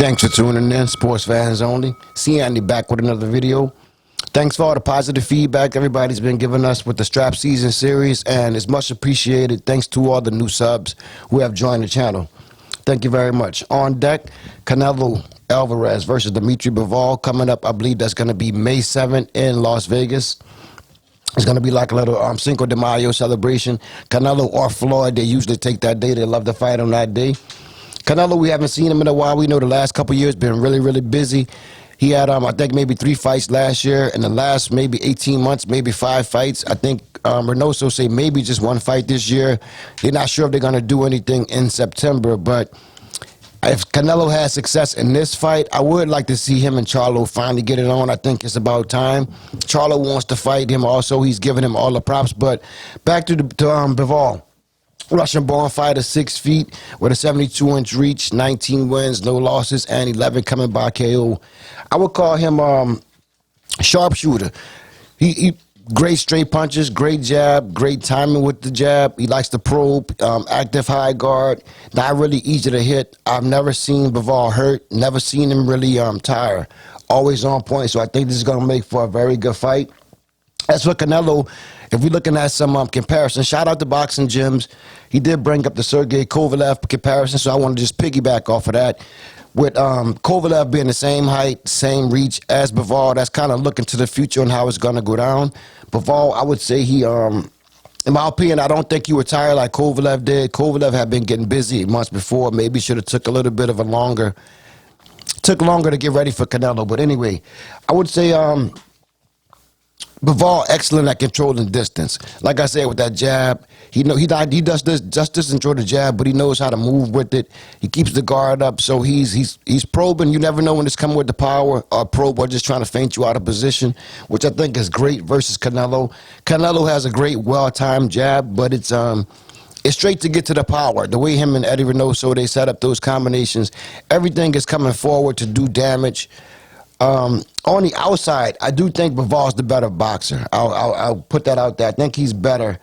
Thanks for tuning in, sports fans only. C.Anthony back with another video. Thanks for all the positive feedback everybody's been giving us with the Strap Season series, and it's much appreciated. Thanks to all the new subs who have joined the channel. Thank you very much. On deck, Canelo Alvarez versus Bivol coming up. I believe that's going to be May 7th in Las Vegas. It's going to be like a little Cinco de Mayo celebration. Canelo or Floyd, they usually take that day. They love to fight on that day. Canelo, we haven't seen him in a while. We know the last couple years been really busy. He had, I think, maybe 3 fights last year. In the last maybe 18 months, maybe 5 fights. I think Reynoso say maybe just 1 fight this year. They're not sure if they're going to do anything in September. But if Canelo has success in this fight, I would like to see him and Charlo finally get it on. I think it's about time. Charlo wants to fight him also. He's giving him all the props. But back to Bivol. Russian-born fighter, 6 feet, with a 72-inch reach, 19 wins, no losses, and 11 coming by KO. I would call him sharpshooter. He great straight punches, great jab, great timing with the jab. He likes to probe, active high guard, not really easy to hit. I've never seen Bivol hurt, never seen him really tire. Always on point, so I think this is going to make for a very good fight. As for Canelo, if we're looking at some comparison, shout out to Boxing Gyms. He did bring up the Sergey Kovalev comparison, so I want to just piggyback off of that. With Kovalev being the same height, same reach as Bivol, that's kind of looking to the future and how it's going to go down. Bivol, I would say he, in my opinion, I don't think he retired like Kovalev did. Kovalev had been getting busy months before. Maybe should have took a little bit of a longer to get ready for Canelo. But anyway, I would say Bivol excellent at controlling distance. Like I said, with that jab, he does this just doesn't enjoy the jab, but he knows how to move with it. He keeps the guard up, so he's probing. You never know when it's coming with the power or probe or just trying to feint you out of position, which I think is great versus Canelo. Canelo has a great, well-timed jab, but it's straight to get to the power. The way him and Eddie Reynoso, they set up those combinations, everything is coming forward to do damage. On the outside, I do think Bivol's the better boxer. I'll put that out there. I think he's better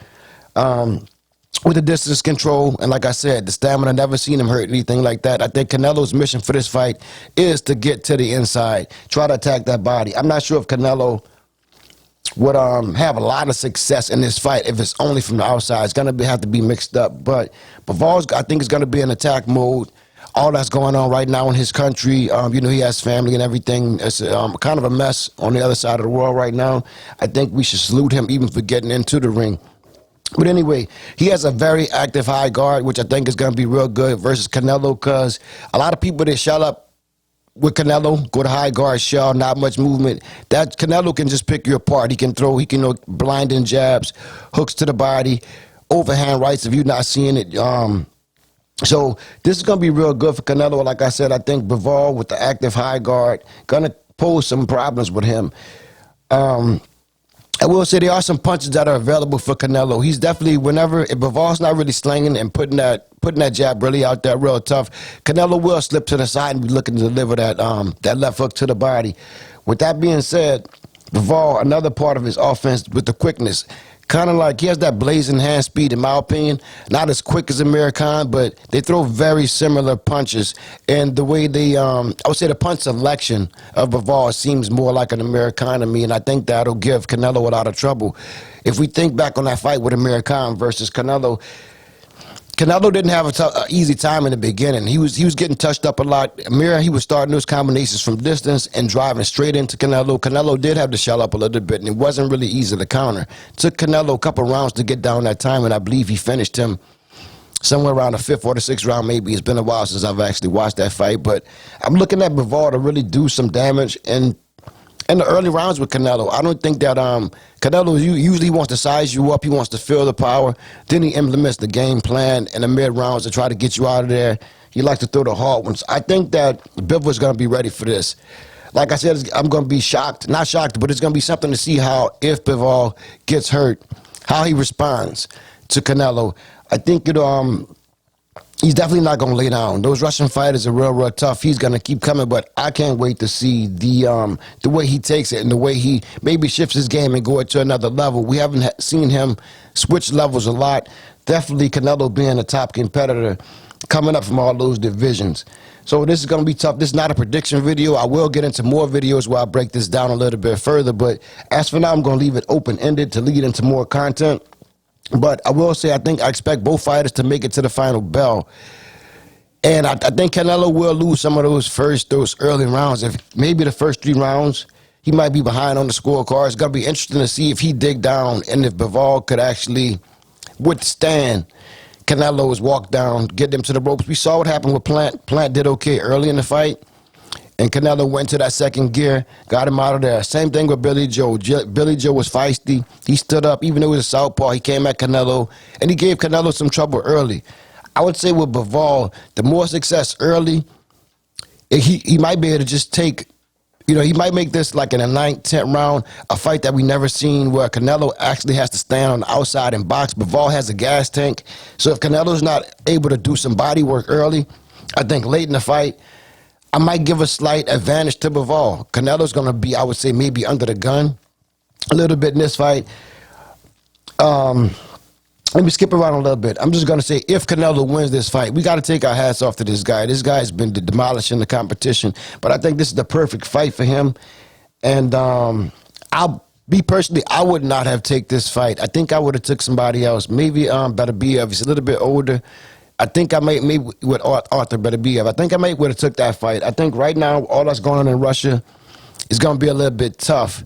with the distance control. And like I said, the stamina, never seen him hurt anything like that. I think Canelo's mission for this fight is to get to the inside, try to attack that body. I'm not sure if Canelo would have a lot of success in this fight if it's only from the outside. It's going to have to be mixed up. But Bivol's, I think, is going to be in attack mode. All that's going on right now in his country, you know, he has family and everything. It's kind of a mess on the other side of the world right now. I think we should salute him even for getting into the ring. But anyway, he has a very active high guard, which I think is going to be real good versus Canelo, because a lot of people, they shell up with Canelo, go to high guard, shell, not much movement. That Canelo can just pick you apart. He can throw, blinding jabs, hooks to the body, overhand rights if you're not seeing it. So this is going to be real good for Canelo. Like I said, I think Bivol with the active high guard going to pose some problems with him. I will say there are some punches that are available for Canelo. He's definitely, if Bivol's not really slinging and putting that jab really out there real tough, Canelo will slip to the side and be looking to deliver that left hook to the body. With that being said, Bivol, another part of his offense with the quickness, kind of like he has that blazing hand speed, in my opinion. Not as quick as Amir Khan, but they throw very similar punches. And the way they, I would say the punch selection of Bivol seems more like an Amir Khan to me, and I think that'll give Canelo a lot of trouble. If we think back on that fight with Amir Khan versus Canelo, Canelo didn't have an easy time in the beginning. He was getting touched up a lot. Amir, he was starting those combinations from distance and driving straight into Canelo. Canelo did have to shell up a little bit, and it wasn't really easy to counter. It took Canelo a couple rounds to get down that time, and I believe he finished him somewhere around the 5th or the 6th round maybe. It's been a while since I've actually watched that fight, but I'm looking at Bivol to really do some damage in the early rounds with Canelo. I don't think that Canelo usually wants to size you up. He wants to feel the power. Then he implements the game plan in the mid-rounds to try to get you out of there. He likes to throw the hard ones. I think that Bivol's going to be ready for this. Like I said, I'm going to be shocked. Not shocked, but it's going to be something to see how, if Bivol gets hurt, how he responds to Canelo. I think he's definitely not going to lay down. Those Russian fighters are real tough. He's going to keep coming, but I can't wait to see the way he takes it and the way he maybe shifts his game and go it to another level. We haven't seen him switch levels a lot. Definitely Canelo being a top competitor coming up from all those divisions. So this is going to be tough. This is not a prediction video. I will get into more videos where I break this down a little bit further. But as for now, I'm going to leave it open-ended to lead into more content. But I will say I expect both fighters to make it to the final bell. And I think Canelo will lose some of those early rounds. If maybe the first 3 rounds, he might be behind on the scorecard. It's going to be interesting to see if he dig down and if Bivol could actually withstand Canelo's walk down, get them to the ropes. We saw what happened with Plant. Plant did okay early in the fight, and Canelo went to that second gear, got him out of there. Same thing with Billy Joe. Billy Joe was feisty. He stood up, even though he was a southpaw. He came at Canelo, and he gave Canelo some trouble early. I would say with Bivol, the more success early, he might be able to just take, he might make this like in the 9th, 10th round, a fight that we never seen where Canelo actually has to stand on the outside and box. Bivol has a gas tank. So if Canelo's not able to do some body work early, I think late in the fight, I might give a slight advantage to Bivol. Canelo's going to be, I would say, maybe under the gun a little bit in this fight. Let me skip around a little bit. I'm just going to say if Canelo wins this fight, we got to take our hats off to this guy. This guy's been demolishing the competition. But I think this is the perfect fight for him. And I'll be personally, I would not have taken this fight. I think I would have took somebody else. Maybe Beterbiev. He's a little bit older. I think I might, maybe with Arthur Beterbiev. I think I might would have took that fight. I think right now all that's going on in Russia is going to be a little bit tough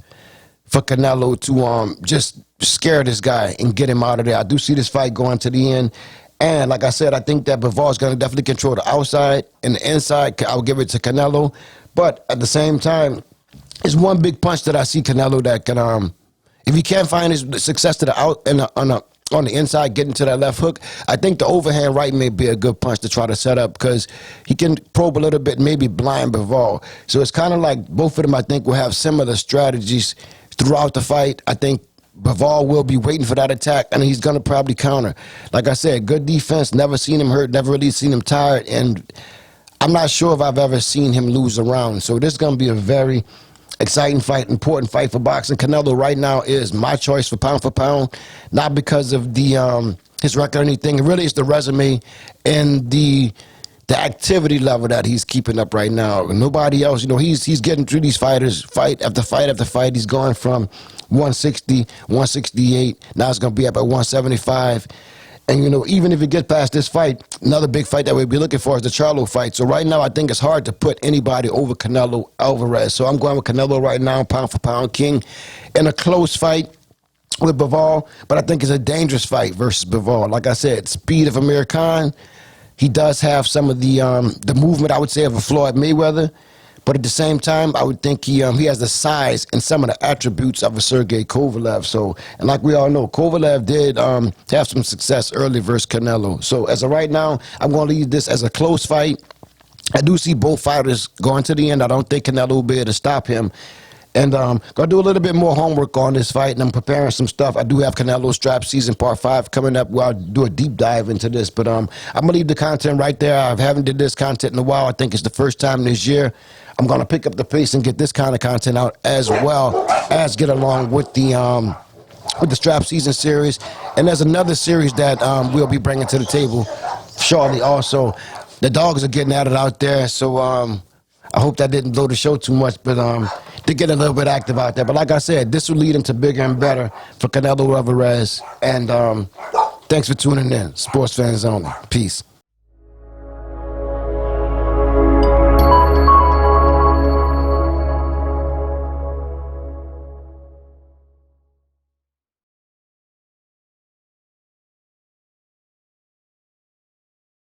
for Canelo to just scare this guy and get him out of there. I do see this fight going to the end. And like I said, I think that Bivol is going to definitely control the outside, and the inside, I'll give it to Canelo. But at the same time, it's one big punch that I see Canelo that can, if he can't find his success to the out and on the inside, getting to that left hook, I think the overhand right may be a good punch to try to set up because he can probe a little bit, maybe blind Bivol. So it's kind of like both of them, I think, will have similar strategies throughout the fight. I think Bivol will be waiting for that attack, and he's going to probably counter. Like I said, good defense, never seen him hurt, never really seen him tired, and I'm not sure if I've ever seen him lose a round. So this is going to be a very exciting fight, important fight for boxing. Canelo right now is my choice for pound, not because of the his record or anything. Really, it's the resume and the activity level that he's keeping up right now. Nobody else, he's getting through these fighters, fight after fight after fight. He's going from 160, 168. Now it's going to be up at 175. And, even if he gets past this fight, another big fight that we'll be looking for is the Charlo fight. So right now, I think it's hard to put anybody over Canelo Alvarez. So I'm going with Canelo right now, pound for pound king, in a close fight with Bivol. But I think it's a dangerous fight versus Bivol. Like I said, speed of Amir Khan. He does have some of the movement, I would say, of a Floyd Mayweather. But at the same time, I would think he has the size and some of the attributes of a Sergey Kovalev. So, and like we all know, Kovalev did have some success early versus Canelo. So as of right now, I'm going to leave this as a close fight. I do see both fighters going to the end. I don't think Canelo will be able to stop him. And going to do a little bit more homework on this fight, and I'm preparing some stuff. I do have Canelo Strap Season Part 5 coming up where I'll do a deep dive into this. But I'm going to leave the content right there. I haven't did this content in a while. I think it's the first time this year. I'm going to pick up the pace and get this kind of content out as well as get along with the Strap Season series. And there's another series that we'll be bringing to the table shortly also. The dogs are getting at it out there, so I hope that didn't blow the show too much, but to get a little bit active out there. But like I said, this will lead into bigger and better for Canelo Alvarez. And thanks for tuning in. Sports fans only. Peace.